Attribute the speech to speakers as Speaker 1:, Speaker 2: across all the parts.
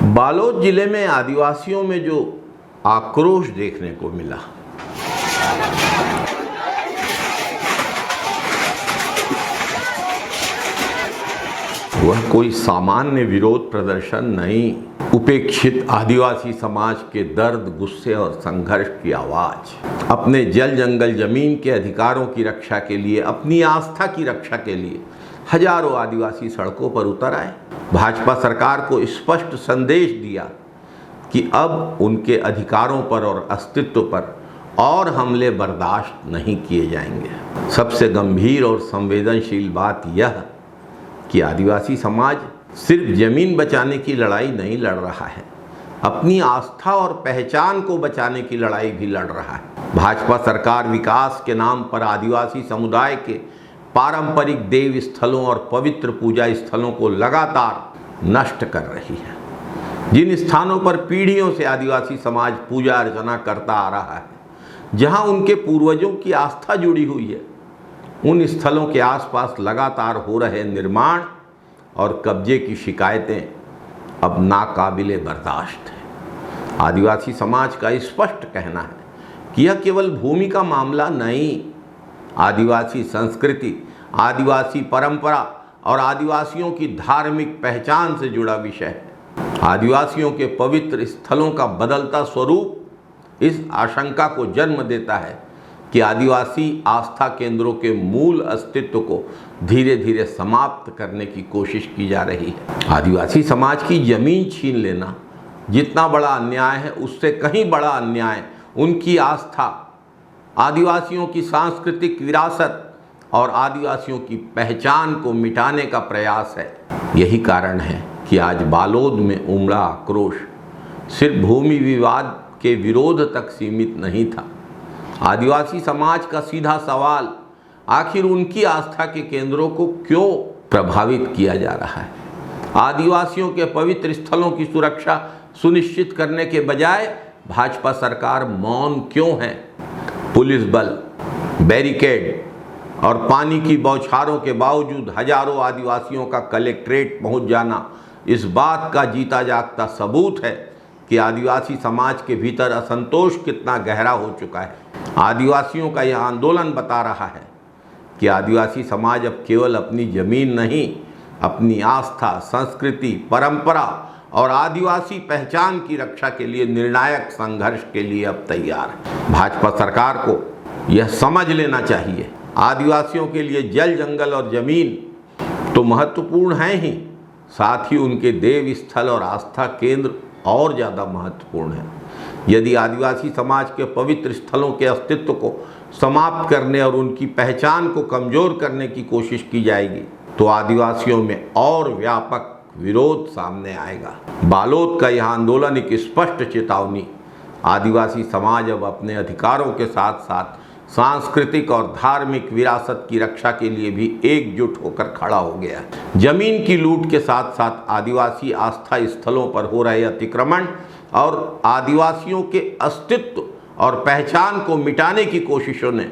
Speaker 1: बालोद जिले में आदिवासियों में जो आक्रोश देखने को मिला, वह कोई सामान्य विरोध प्रदर्शन नहीं, उपेक्षित आदिवासी समाज के दर्द, गुस्से और संघर्ष की आवाज। अपने जल जंगल जमीन के अधिकारों की रक्षा के लिए, अपनी आस्था की रक्षा के लिए हजारों आदिवासी सड़कों पर उतर आए। भाजपा सरकार को स्पष्ट संदेश दिया कि अब उनके अधिकारों पर और अस्तित्व पर और हमले बर्दाश्त नहीं किए जाएंगे। सबसे गंभीर और संवेदनशील बात यह कि आदिवासी समाज सिर्फ जमीन बचाने की लड़ाई नहीं लड़ रहा है, अपनी आस्था और पहचान को बचाने की लड़ाई भी लड़ रहा है। भाजपा सरकार विकास के नाम पर आदिवासी समुदाय के पारंपरिक देव स्थलों और पवित्र पूजा स्थलों को लगातार नष्ट कर रही है। जिन स्थानों पर पीढ़ियों से आदिवासी समाज पूजा अर्चना करता आ रहा है, जहां उनके पूर्वजों की आस्था जुड़ी हुई है, उन स्थलों के आसपास लगातार हो रहे निर्माण और कब्जे की शिकायतें अब नाकाबिले बर्दाश्त है। आदिवासी समाज का स्पष्ट कहना है कि यह केवल भूमि का मामला नहीं, आदिवासी संस्कृति, आदिवासी परंपरा और आदिवासियों की धार्मिक पहचान से जुड़ा विषय है। आदिवासियों के पवित्र स्थलों का बदलता स्वरूप इस आशंका को जन्म देता है कि आदिवासी आस्था केंद्रों के मूल अस्तित्व को धीरे धीरे समाप्त करने की कोशिश की जा रही है। आदिवासी समाज की जमीन छीन लेना जितना बड़ा अन्याय है, उससे कहीं बड़ा अन्याय उनकी आस्था, आदिवासियों की सांस्कृतिक विरासत और आदिवासियों की पहचान को मिटाने का प्रयास है। यही कारण है कि आज बालोद में उमड़ा आक्रोश सिर्फ भूमि विवाद के विरोध तक सीमित नहीं था। आदिवासी समाज का सीधा सवाल, आखिर उनकी आस्था के केंद्रों को क्यों प्रभावित किया जा रहा है? आदिवासियों के पवित्र स्थलों की सुरक्षा सुनिश्चित करने के बजाय भाजपा सरकार मौन क्यों है? पुलिस बल, बैरिकेड और पानी की बौछारों के बावजूद हजारों आदिवासियों का कलेक्ट्रेट पहुंच जाना इस बात का जीता जागता सबूत है कि आदिवासी समाज के भीतर असंतोष कितना गहरा हो चुका है। आदिवासियों का यह आंदोलन बता रहा है कि आदिवासी समाज अब केवल अपनी जमीन नहीं, अपनी आस्था, संस्कृति, परंपरा और आदिवासी पहचान की रक्षा के लिए निर्णायक संघर्ष के लिए अब तैयार है। भाजपा सरकार को यह समझ लेना चाहिए, आदिवासियों के लिए जल, जंगल और जमीन तो महत्वपूर्ण हैं ही, साथ ही उनके देव स्थल और आस्था केंद्र और ज़्यादा महत्वपूर्ण है। यदि आदिवासी समाज के पवित्र स्थलों के अस्तित्व को समाप्त करने और उनकी पहचान को कमज़ोर करने की कोशिश की जाएगी तो आदिवासियों में और व्यापक विरोध सामने आएगा। बालोद का यह आंदोलन एक स्पष्ट चेतावनी, आदिवासी समाज अब अपने अधिकारों के साथ साथ सांस्कृतिक और धार्मिक विरासत की रक्षा के लिए भी एकजुट होकर खड़ा हो गया। जमीन की लूट के साथ साथ आदिवासी आस्था स्थलों पर हो रहे अतिक्रमण और आदिवासियों के अस्तित्व और पहचान को मिटाने की कोशिशों ने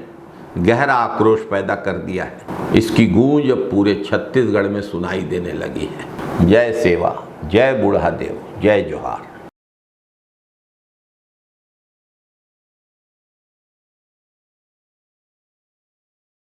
Speaker 1: गहरा आक्रोश पैदा कर दिया है। इसकी गूंज अब पूरे छत्तीसगढ़ में सुनाई देने लगी है। जय सेवा, जय बूढ़ादेव, जय जोहार।